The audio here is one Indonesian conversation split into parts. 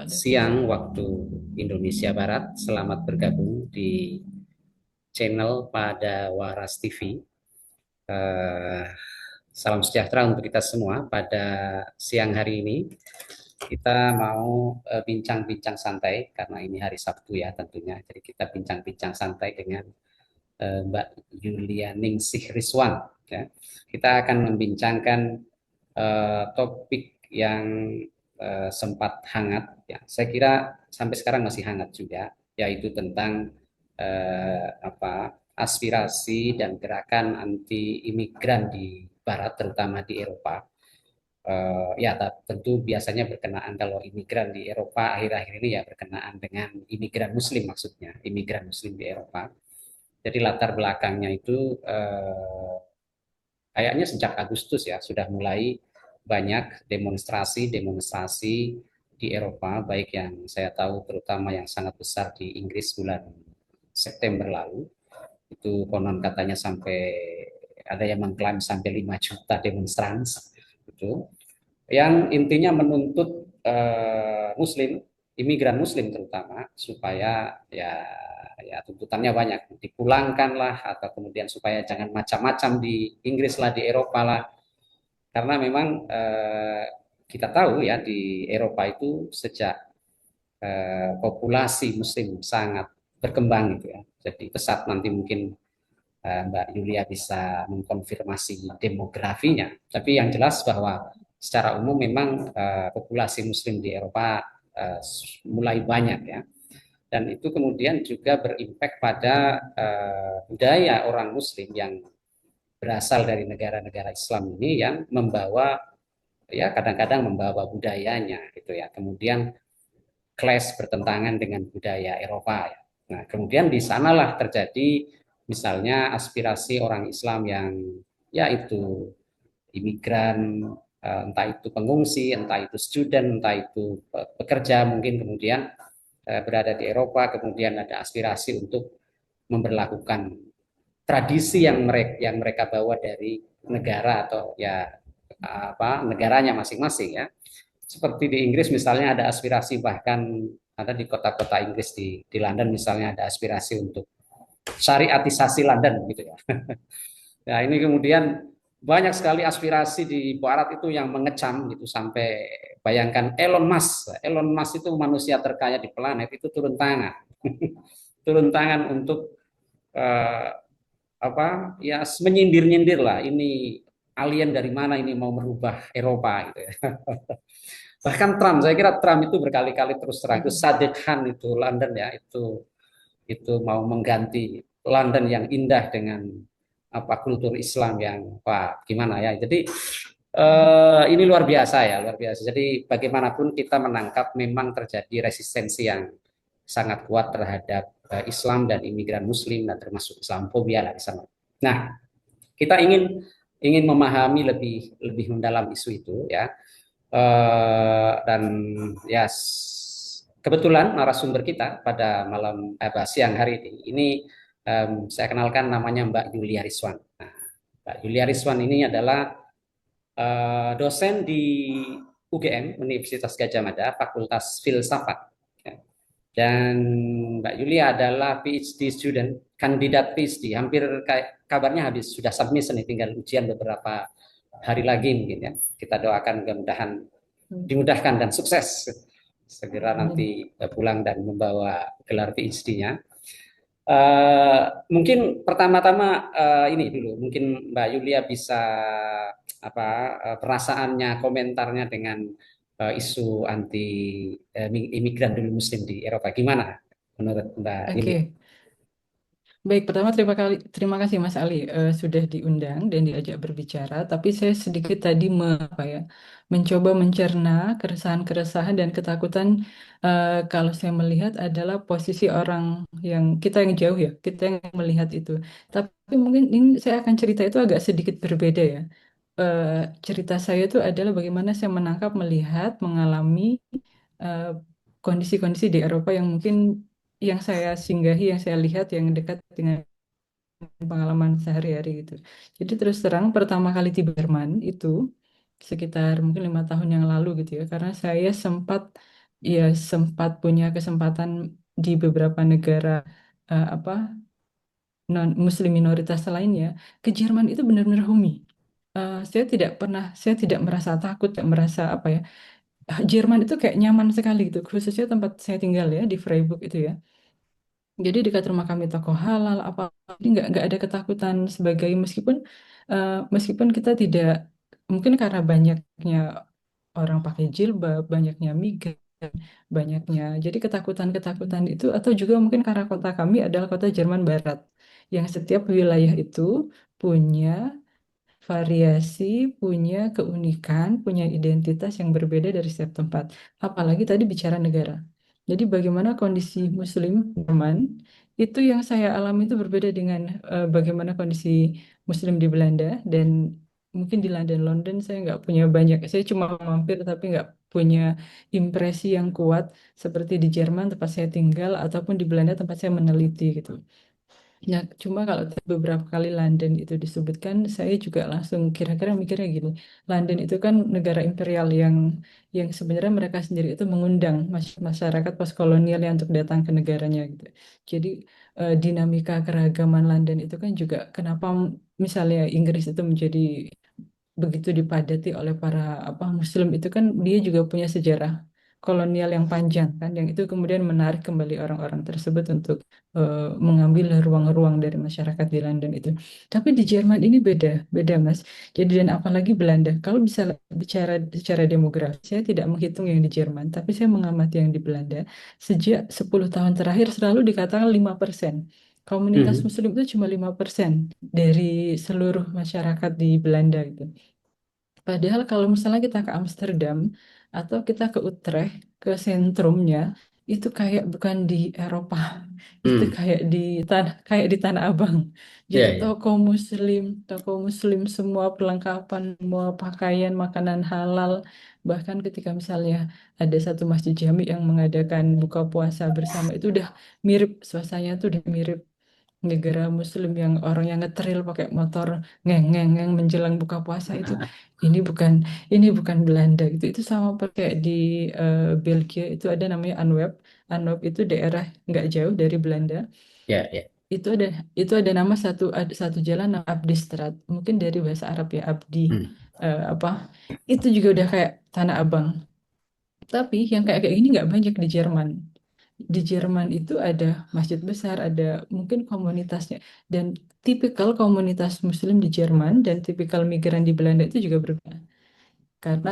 siang waktu Indonesia Barat. Selamat bergabung di channel pada Waras TV. Eh, Salam sejahtera untuk kita semua. Pada siang hari ini kita mau bincang-bincang santai karena ini hari Sabtu ya tentunya. Jadi kita bincang-bincang santai dengan Mbak Yulia Ningsih Rizwan. Ya. Kita akan membincangkan topik yang sempat hangat, ya, saya kira sampai sekarang masih hangat juga, yaitu tentang aspirasi dan gerakan anti imigran di Barat, terutama di Eropa. Ya, tentu biasanya berkenaan kalau imigran di Eropa akhir-akhir ini ya berkenaan dengan imigran Muslim, maksudnya imigran Muslim di Eropa. Jadi latar belakangnya itu kayaknya sejak Agustus ya sudah mulai banyak demonstrasi-demonstrasi di Eropa, baik yang saya tahu terutama yang sangat besar di Inggris bulan September lalu. Itu konon katanya sampai ada yang mengklaim sampai 5 juta demonstran itu yang intinya menuntut Muslim, imigran Muslim terutama, supaya ya tuntutannya banyak, dipulangkanlah atau kemudian supaya jangan macam-macam di Inggris lah, di Eropa lah, karena memang kita tahu ya di Eropa itu sejak populasi Muslim sangat berkembang gitu ya, jadi pesat, nanti mungkin Mbak Yulia bisa mengkonfirmasi demografinya. Tapi yang jelas bahwa secara umum memang populasi Muslim di Eropa mulai banyak ya. Dan itu kemudian juga berimpact pada budaya orang Muslim yang berasal dari negara-negara Islam ini, yang membawa, ya kadang-kadang membawa budayanya gitu ya. Kemudian clash, bertentangan dengan budaya Eropa ya. Nah, kemudian di sanalah terjadi misalnya aspirasi orang Islam yang ya itu imigran, entah itu pengungsi, entah itu student, entah itu pekerja, mungkin kemudian berada di Eropa, kemudian ada aspirasi untuk memperlakukan tradisi yang mereka bawa dari negara atau ya negaranya masing-masing ya. Seperti di Inggris misalnya ada aspirasi, bahkan ada di kota-kota Inggris, di London misalnya ada aspirasi untuk syariatisasi London gitu ya. Nah, ini kemudian banyak sekali aspirasi di barat itu yang mengecam gitu, sampai bayangkan Elon Musk itu manusia terkaya di planet itu turun tangan. Turun tangan untuk eh, ya menyindir-nyindir lah, ini alien dari mana ini mau merubah Eropa gitu ya. Bahkan Trump, saya kira Trump itu berkali-kali terus terang, itu Sadiq Khan itu London ya, itu mau mengganti London yang indah dengan kultur Islam yang gimana ya. Jadi ini luar biasa ya, luar biasa. Jadi bagaimanapun kita menangkap memang terjadi resistensi yang sangat kuat terhadap Islam dan imigran Muslim, dan termasuk Islamofobia lah di sana. Nah, kita ingin ingin memahami lebih lebih mendalam isu itu ya. Dan ya kebetulan narasumber kita pada siang hari ini saya kenalkan, namanya Mbak Yulia Rizwan. Nah, Mbak Yulia Rizwan ini adalah dosen di UGM, Universitas Gadjah Mada, Fakultas Filsafat. Ya. Dan Mbak Yulia adalah PhD student, kandidat PhD, hampir kabarnya habis, sudah submission, tinggal ujian beberapa hari lagi mungkin ya. Kita doakan mudah-mudahan dimudahkan dan sukses segera nanti pulang dan membawa gelar PhD-nya. Mungkin pertama-tama ini dulu, mungkin Mbak Yulia bisa perasaannya, komentarnya dengan isu anti imigran dulu Muslim di Eropa, gimana menurut Mbak Yulia? Oke, baik. Pertama, terima kasih Mas Ali sudah diundang dan diajak berbicara. Tapi saya sedikit tadi mencoba mencerna keresahan-keresahan dan ketakutan kalau saya melihat adalah posisi orang yang jauh ya, kita yang melihat itu. Tapi mungkin ini saya akan cerita itu agak sedikit berbeda ya. Eh, Cerita saya itu adalah bagaimana saya menangkap, melihat, mengalami eh, kondisi-kondisi di Eropa yang mungkin yang saya singgahi, yang saya lihat, yang dekat dengan pengalaman sehari-hari gitu. Jadi terus terang pertama kali tiba Jerman itu sekitar mungkin 5 tahun yang lalu gitu ya, karena saya sempat ya sempat punya kesempatan di beberapa negara apa non Muslim minoritas lainnya ke Jerman itu benar-benar homey. Saya tidak merasa takut, tidak merasa apa ya. Jerman itu kayak nyaman sekali gitu, khususnya tempat saya tinggal ya di Freiburg itu ya. Jadi dekat rumah kami toko halal apa, jadi nggak ada ketakutan sebagai meskipun kita tidak mungkin karena banyaknya orang pakai jilbab, banyaknya migran, banyaknya. Jadi ketakutan-ketakutan itu atau juga mungkin karena kota kami adalah kota Jerman Barat yang setiap wilayah itu punya variasi, punya keunikan, punya identitas yang berbeda dari setiap tempat. Apalagi tadi bicara negara. Jadi bagaimana kondisi Muslim Jerman itu yang saya alami itu berbeda dengan bagaimana kondisi Muslim di Belanda dan mungkin di London. London saya nggak punya banyak, saya cuma mampir tapi nggak punya impresi yang kuat seperti di Jerman tempat saya tinggal ataupun di Belanda tempat saya meneliti gitu. Ya, cuma kalau beberapa kali London itu disebutkan, saya juga langsung kira-kira mikirnya gini, London itu kan negara imperial yang sebenarnya mereka sendiri itu mengundang masyarakat postkolonial yang untuk datang ke negaranya gitu. Jadi dinamika keragaman London itu kan juga kenapa misalnya Inggris itu menjadi begitu dipadati oleh para apa Muslim itu kan dia juga punya sejarah kolonial yang panjang kan yang itu kemudian menarik kembali orang-orang tersebut untuk mengambil ruang-ruang dari masyarakat di London itu. Tapi di Jerman ini beda, beda Mas. Jadi dan apalagi Belanda. Kalau bisa bicara secara demografi, saya tidak menghitung yang di Jerman, tapi saya mengamati yang di Belanda. Sejak 10 tahun terakhir selalu dikatakan 5%. Komunitas Mhm. Muslim itu cuma 5% dari seluruh masyarakat di Belanda gitu. Padahal kalau misalnya kita ke Amsterdam atau kita ke Utrecht, ke sentrumnya, itu kayak bukan di Eropa, itu Hmm. kayak di Tanah Abang. Jadi Ya, ya. toko Muslim semua perlengkapan, semua pakaian, makanan halal. Bahkan ketika misalnya ada satu masjid jami yang mengadakan buka puasa bersama itu udah mirip suasananya tuh udah mirip negara Muslim yang orang yang ngetril pakai motor ngeng ngeng ngeng menjelang buka puasa itu ini bukan ini bukan Belanda gitu itu sama pakai di Belgia itu ada namanya Antwerp. Antwerp itu daerah nggak jauh dari Belanda Ya, ya. itu ada nama ada satu jalan nama Abdistraat mungkin dari bahasa Arab ya Abdi Hmm. apa itu juga udah kayak Tanah Abang tapi yang kayak kayak ini nggak banyak di Jerman. Di Jerman itu ada masjid besar, ada mungkin komunitasnya. Dan tipikal komunitas Muslim di Jerman dan tipikal migran di Belanda itu juga berbeda. Karena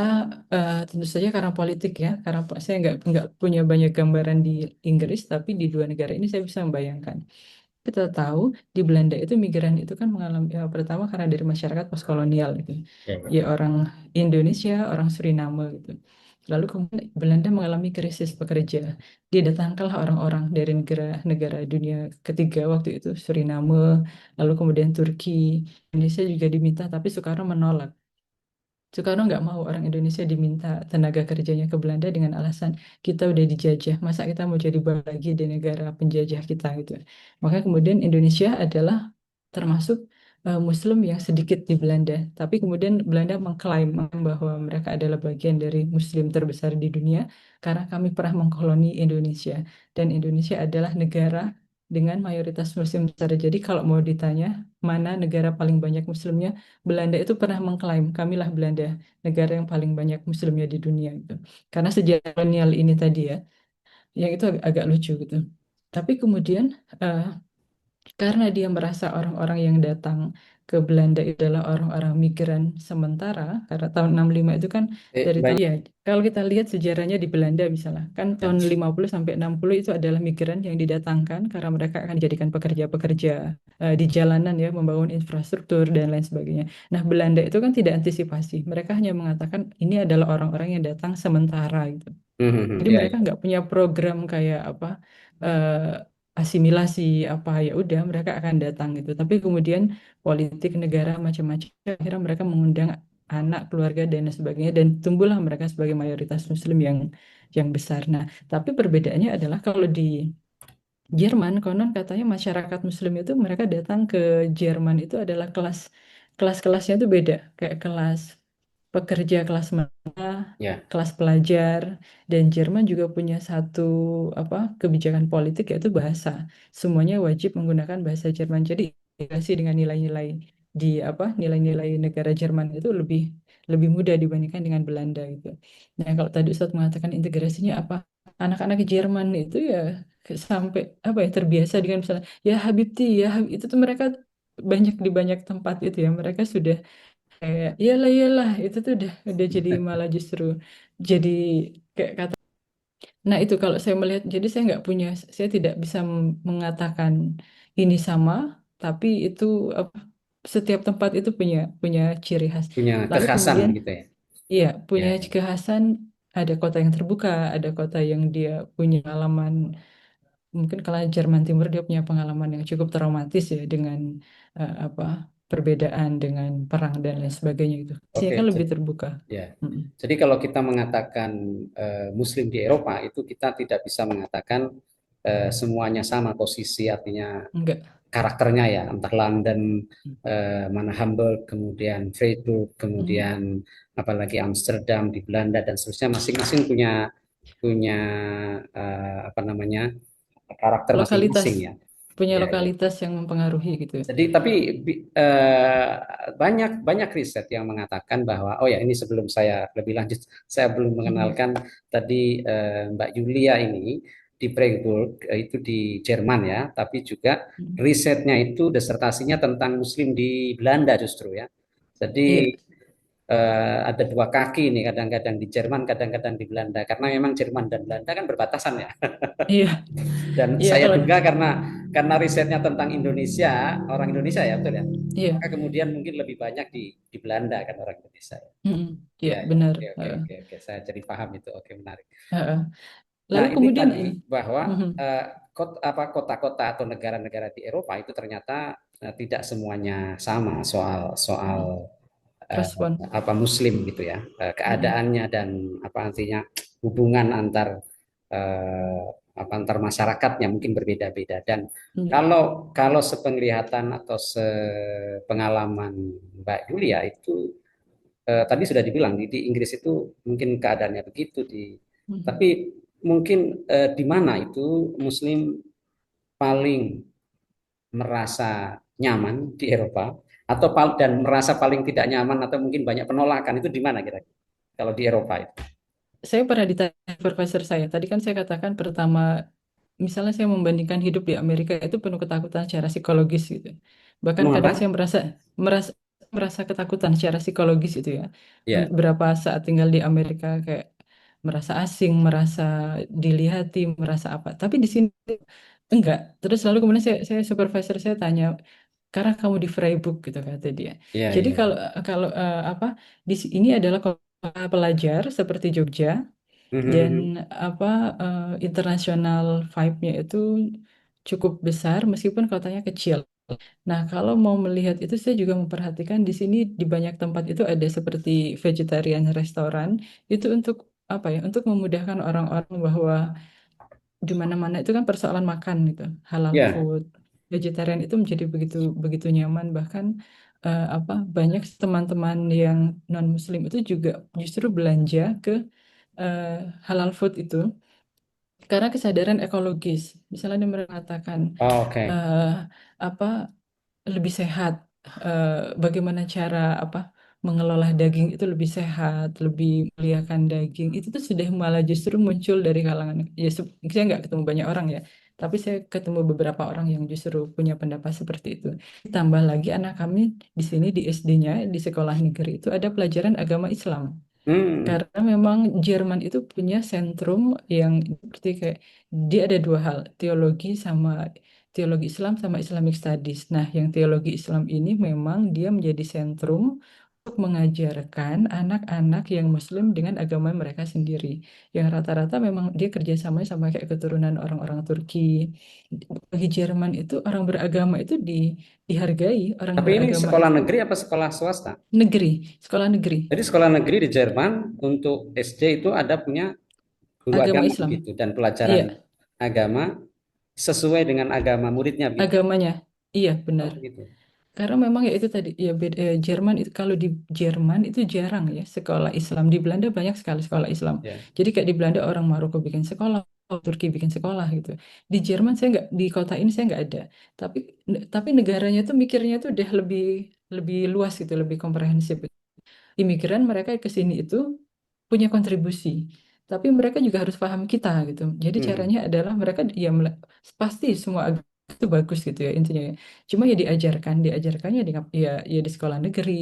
tentu saja karena politik ya, karena saya nggak punya banyak gambaran di Inggris, tapi di dua negara ini saya bisa membayangkan. Kita tahu di Belanda itu migran itu kan mengalami pertama karena dari masyarakat postkolonial gitu. Ya, ya. Ya orang Indonesia, orang Suriname gitu. Lalu kemudian Belanda mengalami krisis pekerja. Didatangkanlah orang-orang dari negara-negara dunia ketiga waktu itu Suriname, lalu kemudian Turki. Indonesia juga diminta tapi Soekarno menolak. Soekarno nggak mau orang Indonesia diminta tenaga kerjanya ke Belanda dengan alasan kita udah dijajah, masa kita mau jadi bagian lagi di negara penjajah kita gitu. Maka kemudian Indonesia adalah termasuk Muslim yang sedikit di Belanda, tapi kemudian Belanda mengklaim bahwa mereka adalah bagian dari Muslim terbesar di dunia karena kami pernah mengkoloni Indonesia dan Indonesia adalah negara dengan mayoritas Muslim besar. Jadi kalau mau ditanya mana negara paling banyak Muslimnya, Belanda itu pernah mengklaim, kamilah Belanda, negara yang paling banyak Muslimnya di dunia gitu. Karena sejarah kolonial ini tadi ya, yang itu agak lucu gitu. Tapi kemudian eh, karena dia merasa orang-orang yang datang ke Belanda itu adalah orang-orang migran sementara, karena tahun 65 itu kan dari tahun Banyak. ya, kalau kita lihat sejarahnya di Belanda misalnya, kan Ya. tahun 50 sampai 60 itu adalah migran yang didatangkan karena mereka akan dijadikan pekerja-pekerja di jalanan ya, membangun infrastruktur dan lain sebagainya. Nah, Belanda itu kan tidak antisipasi. Mereka hanya mengatakan ini adalah orang-orang yang datang sementara gitu. Mhm. Jadi Ya, mereka ya. nggak punya program kayak apa asimilasi apa ya udah mereka akan datang gitu. Tapi kemudian politik negara macam-macam akhirnya mereka mengundang anak keluarga dan lain sebagainya dan tumbuhlah mereka sebagai mayoritas Muslim yang besar. Nah, tapi perbedaannya adalah kalau di Jerman konon katanya masyarakat Muslim itu mereka datang ke Jerman itu adalah kelas kelas-kelasnya itu beda kayak kelas pekerja kelas menengah, Ya, kelas pelajar, dan Jerman juga punya satu apa kebijakan politik yaitu bahasa. Semuanya wajib menggunakan bahasa Jerman. Jadi integrasi dengan nilai-nilai di apa nilai-nilai negara Jerman itu lebih lebih mudah dibandingkan dengan Belanda gitu. Nah, kalau tadi Ustadz mengatakan integrasinya apa? Anak-anak Jerman itu ya sampai apa ya terbiasa dengan misalnya ya Habibti ya itu tuh mereka banyak di banyak tempat itu ya mereka sudah kayak iyalah iyalah itu tuh udah jadi malah justru jadi kayak kata nah itu kalau saya melihat jadi saya nggak punya saya tidak bisa mengatakan ini sama tapi itu apa, setiap tempat itu punya punya ciri khas punya lalu kekhasan kemudian gitu ya. iya Ya, punya ya. kekhasan ada kota yang terbuka ada kota yang dia punya pengalaman mungkin kalau Jerman Timur dia punya pengalaman yang cukup traumatis ya dengan apa perbedaan dengan perang dan lain sebagainya itu. Sini Oke, kan lebih terbuka. ya. Mm-mm. Jadi kalau kita mengatakan Muslim di Eropa itu kita tidak bisa mengatakan semuanya sama posisi, artinya Enggak. karakternya ya, entah London, mana Hamburg, kemudian Freiburg, Mm. kemudian apalagi Amsterdam di Belanda dan seterusnya, masing-masing punya punya apa namanya, karakter Lokalitas masing-masing ya. punya Ya, ya. lokalitas yang mempengaruhi gitu. Jadi tapi eh, banyak banyak riset yang mengatakan bahwa oh ya ini sebelum saya lebih lanjut saya belum Mm-mm. mengenalkan tadi Mbak Yulia ini di Freiburg itu di Jerman ya, tapi juga Mm. risetnya itu disertasinya tentang Muslim di Belanda justru ya. Jadi Iya, ada dua kaki nih kadang-kadang di Jerman, kadang-kadang di Belanda karena memang Jerman dan Belanda kan berbatasan ya. iya, Dan iya saya kalau duga karena risetnya tentang Indonesia, orang Indonesia ya betul ya. iya, Maka kemudian mungkin lebih banyak di Belanda kan orang Indonesia. mm-mm. Iya Ya, ya, benar. oke, oke, oke, oke. Saya jadi paham itu. Oke, menarik. Heeh. Nah, Lalu ini kemudian tadi ini, bahwa mhm, kota-kota atau negara-negara di Eropa itu ternyata tidak semuanya sama soal soal mhm, eh, respon. apa Muslim gitu ya. Mhm, Keadaannya dan apa artinya hubungan antar eh, apa antar masyarakatnya mungkin berbeda-beda. Dan iya, kalau kalau sepenglihatan atau sepengalaman Mbak Yulia itu tadi sudah dibilang di Inggris itu mungkin keadaannya begitu mhm. tapi mungkin di mana itu Muslim paling merasa nyaman di Eropa atau dan merasa paling tidak nyaman atau mungkin banyak penolakan itu di mana kira-kira kalau di Eropa itu? Saya pernah ditanya profesor saya. Tadi kan saya katakan pertama, misalnya saya membandingkan hidup di Amerika itu penuh ketakutan secara psikologis gitu. Bahkan Penuh kadang saya apa? merasa merasa merasa ketakutan secara psikologis itu ya. Ya, Berapa saat tinggal di Amerika kayak merasa asing, merasa dilihati, merasa apa. Tapi di sini enggak. Terus lalu kemudian saya supervisor saya tanya, karena kamu di Freiburg gitu kata dia. ya, Jadi ya. kalau kalau apa ini adalah kota pelajar seperti Jogja dan Mhm. apa internasional vibe-nya itu cukup besar meskipun kotanya kecil. Nah, kalau mau melihat itu saya juga memperhatikan di sini di banyak tempat itu ada seperti vegetarian restoran itu untuk apa ya? Untuk memudahkan orang-orang bahwa di mana-mana itu kan persoalan makan gitu, halal Ya, food, vegetarian itu menjadi begitu begitu nyaman bahkan apa banyak teman-teman yang non Muslim itu juga justru belanja ke eh, halal food itu karena kesadaran ekologis. Misalnya dia mengatakan oh, oke. eh, apa lebih sehat, eh, bagaimana cara apa mengelola daging itu lebih sehat, lebih muliakan daging. Itu tuh sudah malah justru muncul dari kalangan ya saya nggak ketemu banyak orang ya, tapi saya ketemu beberapa orang yang justru punya pendapat seperti itu. Tambah lagi anak kami di sini di SD-nya di sekolah negeri itu ada pelajaran agama Islam. Hmm, Karena memang Jerman itu punya sentrum yang seperti kayak dia ada dua hal, teologi Islam sama Islamic Studies. Nah, yang teologi Islam ini memang dia menjadi sentrum untuk mengajarkan anak-anak yang Muslim dengan agama mereka sendiri. Yang rata-rata memang dia kerjasama sama kayak keturunan orang-orang Turki. Bagi Jerman itu orang beragama itu dihargai, orang tapi ini beragama sekolah itu negeri apa sekolah swasta? negeri, sekolah negeri, Jadi sekolah negeri di Jerman untuk SD itu ada punya guru agama agama Islam. begitu dan pelajaran Iya, agama sesuai dengan agama muridnya begitu. agamanya. Iya, Oh benar. begitu. karena memang ya itu tadi ya Jerman itu, kalau di Jerman itu jarang ya sekolah Islam. Di Belanda banyak sekali sekolah Islam. Ya. Jadi kayak di Belanda orang Maroko bikin sekolah, Turki bikin sekolah gitu. Di Jerman saya nggak, di kota ini saya nggak ada. Tapi tapi negaranya tuh mikirnya tuh udah lebih lebih luas gitu, lebih komprehensif. Imigran mereka ke sini itu punya kontribusi, tapi mereka juga harus paham kita gitu. Jadi Hmm. caranya adalah mereka ya pasti semua agama itu bagus gitu ya intinya ya. Cuma ya diajarkannya ya di sekolah negeri,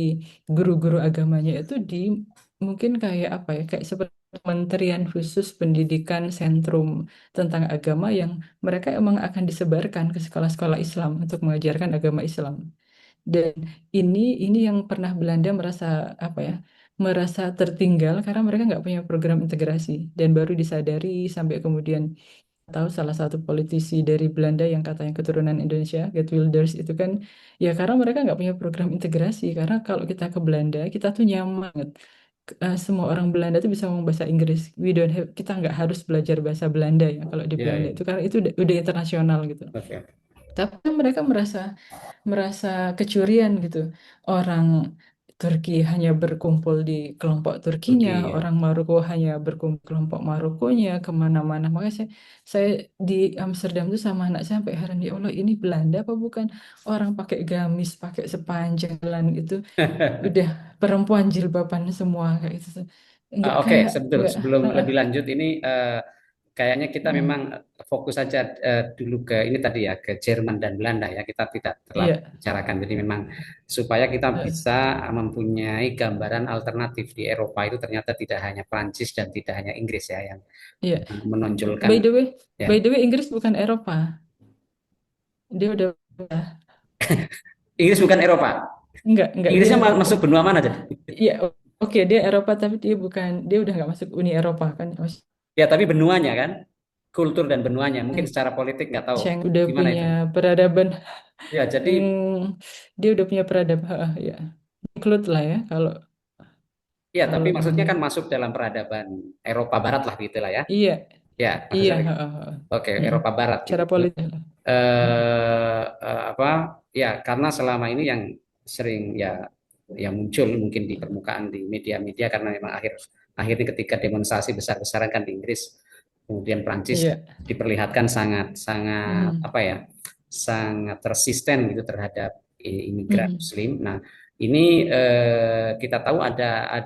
guru-guru agamanya itu di mungkin kayak apa ya, kayak seperti Kementerian Khusus Pendidikan Sentrum tentang agama yang mereka emang akan disebarkan ke sekolah-sekolah Islam untuk mengajarkan agama Islam. Dan ini yang pernah Belanda merasa apa ya, merasa tertinggal karena mereka nggak punya program integrasi, dan baru disadari sampai kemudian tahu salah satu politisi dari Belanda yang katanya keturunan Indonesia, Geert Wilders itu kan ya karena mereka nggak punya program integrasi. Karena kalau kita ke Belanda kita tuh nyaman banget. Semua orang Belanda tuh bisa ngomong bahasa Inggris. Kita nggak harus belajar bahasa Belanda ya kalau di Ya, Belanda ya. itu, karena itu udah internasional gitu. Oke. Tapi kan mereka merasa merasa kecurian gitu. Orang Turki hanya berkumpul di kelompok Turkinya, Oke, ya. orang Maroko hanya berkumpul kelompok Marokonya, kemana-mana. Makanya saya di Amsterdam tuh sama anak saya sampai heran, ya Allah ini Belanda apa bukan? Orang pakai gamis, pakai sepanjang jalan itu, udah perempuan jilbaban semua kayak itu. Nggak Oke, kayak, nggak. sebelum Heeh, lebih lanjut ini kayaknya kita heeh. memang fokus saja dulu ke ini tadi ya, ke Jerman dan Belanda ya. Kita tidak terlalu Iya, bicarakan. Jadi memang supaya kita heeh, bisa mempunyai gambaran alternatif di Eropa itu ternyata tidak hanya Prancis dan tidak hanya Inggris ya yang iya. menonjolkan By the way, ya. by the way, Inggris bukan Eropa. Dia udah Inggris bukan Eropa. enggak dia Inggrisnya udah masuk benua mana jadi? iya, oke dia Eropa tapi dia udah nggak masuk Uni Eropa kan. Ya, tapi benuanya kan, kultur dan benuanya. Mungkin secara politik nggak tahu Yang udah gimana punya itu. peradaban, Ya, jadi dia udah punya peradaban ya, include lah ya kalau ya, tapi kalau maksudnya ininya. kan masuk dalam peradaban Eropa Barat lah gitu lah ya. Iya, Ya, maksud iya, saya gitu. Oke, mm. Eropa Barat gitu. Cara politik lah. Apa? Ya, karena selama ini yang sering ya muncul mungkin di permukaan di media-media karena memang akhirnya ketika demonstrasi besar-besaran kan di Inggris, kemudian Prancis Iya, diperlihatkan sangat sangat mm, apa ya? Sangat resisten gitu terhadap imigran mm, Muslim. Nah, ini kita tahu ada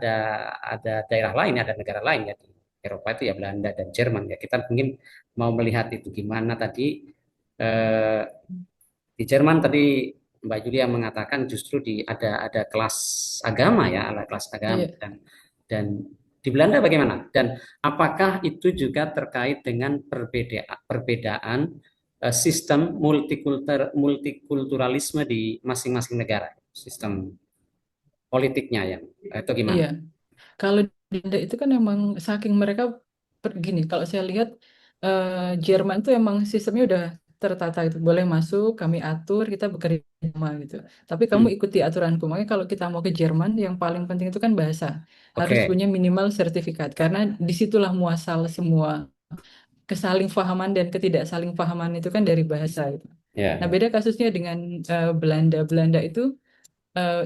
daerah lain, ada negara lain ya di Eropa itu ya Belanda dan Jerman ya. Kita mungkin mau melihat itu gimana tadi eh, di Jerman tadi Mbak Julia mengatakan justru ada kelas agama ya, ada kelas agama iya, dan di Belanda bagaimana? Dan apakah itu juga terkait dengan perbedaan sistem multikulturalisme di masing-masing negara, sistem politiknya ya, itu gimana? iya. Kalau di Belanda itu kan emang saking mereka gini, kalau saya lihat eh, Jerman tuh emang sistemnya udah tertata itu, boleh masuk, kami atur, kita bekerja sama gitu. Tapi kamu Hmm, ikuti aturanku. Makanya kalau kita mau ke Jerman, yang paling penting itu kan bahasa. Harus oke, punya minimal sertifikat, karena disitulah muasal semua kesalingpahaman dan ketidaksalingpahaman itu kan dari bahasa itu. ya, Nah, ya. beda kasusnya dengan Belanda.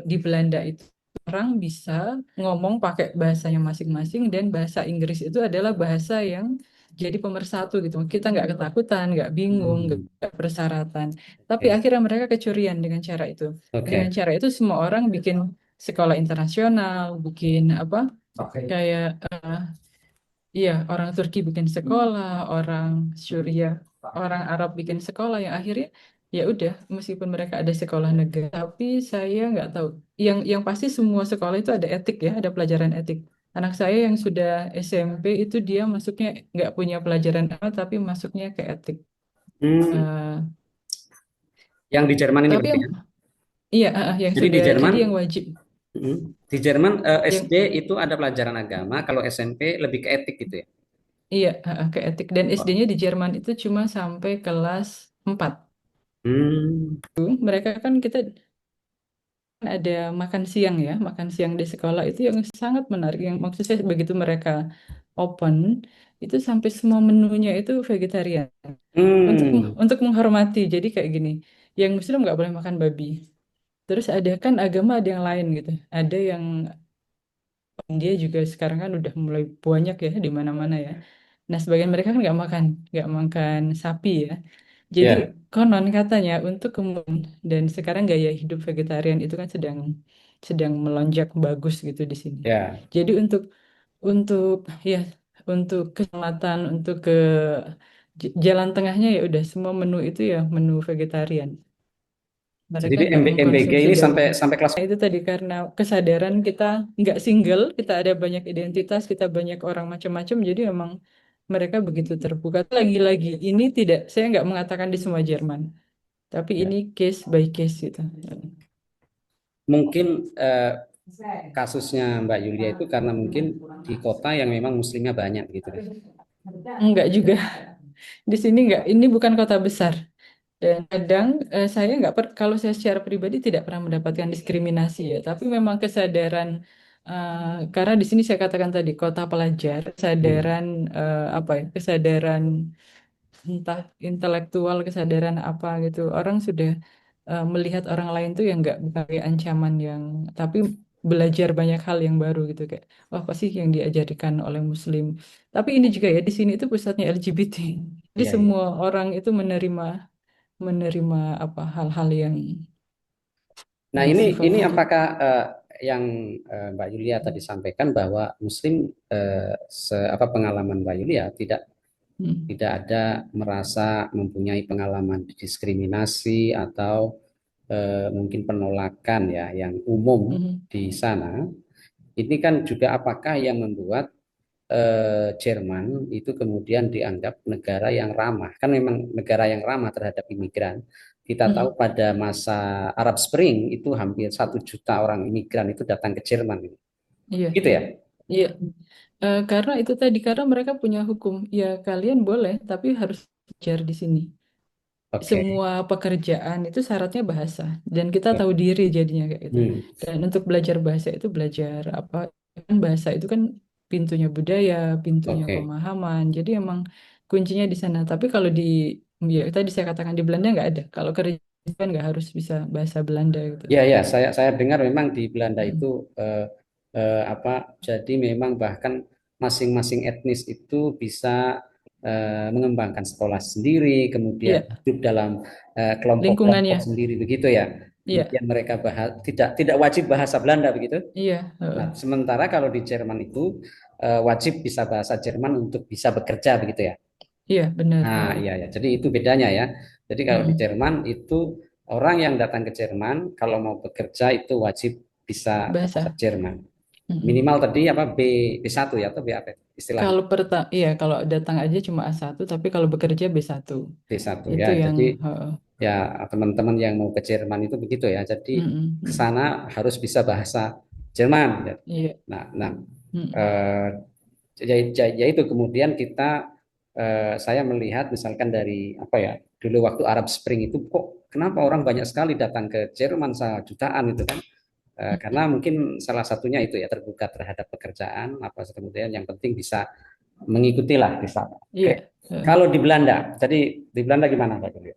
Di Belanda itu orang bisa ngomong pakai bahasanya masing-masing, dan bahasa Inggris itu adalah bahasa yang jadi pemersatu gitu. Kita nggak ketakutan, nggak bingung, Hmm, nggak persyaratan. Tapi oke, akhirnya mereka kecurian dengan cara itu. Dengan oke, cara itu semua orang bikin sekolah internasional, bikin apa? oke. Kayak iya, orang Turki bikin sekolah, orang Suriah, orang Arab bikin sekolah, yang akhirnya ya udah, meskipun mereka ada sekolah negeri, tapi saya nggak tahu. Yang pasti semua sekolah itu ada etik ya, ada pelajaran etik. Anak saya yang sudah SMP itu dia masuknya nggak punya pelajaran apa, tapi masuknya ke etik. Hmm, Eh, yang di Jerman ini tapi berarti yang ya. iya, yang Jadi di sudah, Jerman jadi yang wajib, Di Jerman SD yang itu ada pelajaran agama, kalau SMP lebih ke etik gitu ya. iya, ke etik. Dan Oh. SD-nya di Jerman itu cuma sampai kelas 4. Hmm, Mereka kan kita ada makan siang ya, makan siang di sekolah itu yang sangat menarik. Yang maksud saya begitu mereka open, itu sampai semua menunya itu vegetarian. Untuk hmm, untuk menghormati. Jadi kayak gini, yang Muslim nggak boleh makan babi. Terus ada kan agama ada yang lain gitu. Ada yang India juga sekarang kan udah mulai banyak ya di mana-mana ya. Nah, sebagian mereka kan nggak makan sapi ya. Jadi Ya, konon katanya untuk dan sekarang gaya hidup vegetarian itu kan sedang sedang melonjak bagus gitu di sini. ya. Jadi untuk ya untuk keselamatan untuk ke jalan tengahnya ya udah semua menu itu ya menu vegetarian. Jadi Mereka di nggak MBG mengkonsumsi ini sampai daging. sampai kelas. Nah, itu tadi karena kesadaran kita nggak single, kita ada banyak identitas, kita banyak orang macam-macam, jadi memang mereka begitu terbuka. Lagi-lagi ini tidak, saya nggak mengatakan di semua Jerman, tapi Ya. ini case by case gitu. Mungkin kasusnya Mbak Yulia itu karena mungkin di kota yang memang muslimnya banyak gitu deh. Enggak juga. Di sini enggak, ini bukan kota besar. Dan kadang saya nggak kalau saya secara pribadi tidak pernah mendapatkan diskriminasi ya, tapi memang kesadaran karena di sini saya katakan tadi kota pelajar, Hmm. kesadaran apa ya, kesadaran entah intelektual, kesadaran apa gitu, orang sudah melihat orang lain tuh yang nggak bukan kayak ancaman yang, tapi belajar banyak hal yang baru gitu kayak, wah apa sih yang diajarkan oleh Muslim. Tapi ini juga ya di sini itu pusatnya LGBT, jadi Iya, iya. semua orang itu menerima menerima apa hal-hal Nah, yang ini sifatnya apakah yang Mbak Yulia tadi sampaikan bahwa Muslim apa pengalaman Mbak Yulia tidak Hmm. tidak ada merasa mempunyai pengalaman diskriminasi atau mungkin penolakan ya yang umum Mhm. di sana. Ini kan juga apakah yang membuat Jerman itu kemudian dianggap negara yang ramah. Kan memang negara yang ramah terhadap imigran. Kita tahu Mhm. pada masa Arab Spring itu hampir 1 juta orang imigran itu datang ke Jerman. Iya, Gitu ya? iya. Karena itu tadi karena mereka punya hukum, ya kalian boleh, tapi harus belajar di sini. Oke. Semua pekerjaan itu syaratnya bahasa, dan kita tahu diri jadinya kayak gitu. Hmm. Dan untuk belajar bahasa itu belajar apa? Kan bahasa itu kan pintunya budaya, pintunya Oke. pemahaman. Jadi emang kuncinya di sana. Tapi kalau di ya tadi saya katakan di Belanda nggak ada. Kalau kerja kan nggak harus bisa bahasa Belanda gitu. Ya, ya, saya dengar memang di Belanda itu Mm. apa? Jadi memang bahkan masing-masing etnis itu bisa mengembangkan sekolah sendiri, kemudian Iya, hidup dalam kelompok-kelompok lingkungannya. sendiri begitu ya. Iya, Kemudian mereka tidak tidak wajib bahasa Belanda begitu. iya, Nah, sementara kalau di Jerman itu wajib bisa bahasa Jerman untuk bisa bekerja begitu ya. iya benar. Nah, iya ya. Jadi itu bedanya ya. Jadi kalau di Mm-mm. Jerman itu orang yang datang ke Jerman kalau mau bekerja itu wajib bisa bahasa Bahasa. Jerman. Mm-mm. Minimal tadi apa B1 ya atau B apa istilahnya? Iya kalau datang aja cuma A1, tapi kalau bekerja B1. B1 Itu ya. yang Jadi ya teman-teman yang mau ke Jerman itu begitu ya. Jadi mm-mm, ke mm. sana harus bisa bahasa Jerman. Iya. Nah, nah Mm-mm. eh, yaitu kemudian kita saya melihat misalkan dari apa ya dulu waktu Arab Spring itu kok kenapa orang banyak sekali datang ke Jerman jutaan itu kan. Karena Mm-mm. mungkin salah satunya itu ya terbuka terhadap pekerjaan apa kemudian yang penting bisa mengikutilah di sana. Oke. Iya. Kalau di Belanda, jadi di Belanda gimana Pak Julio?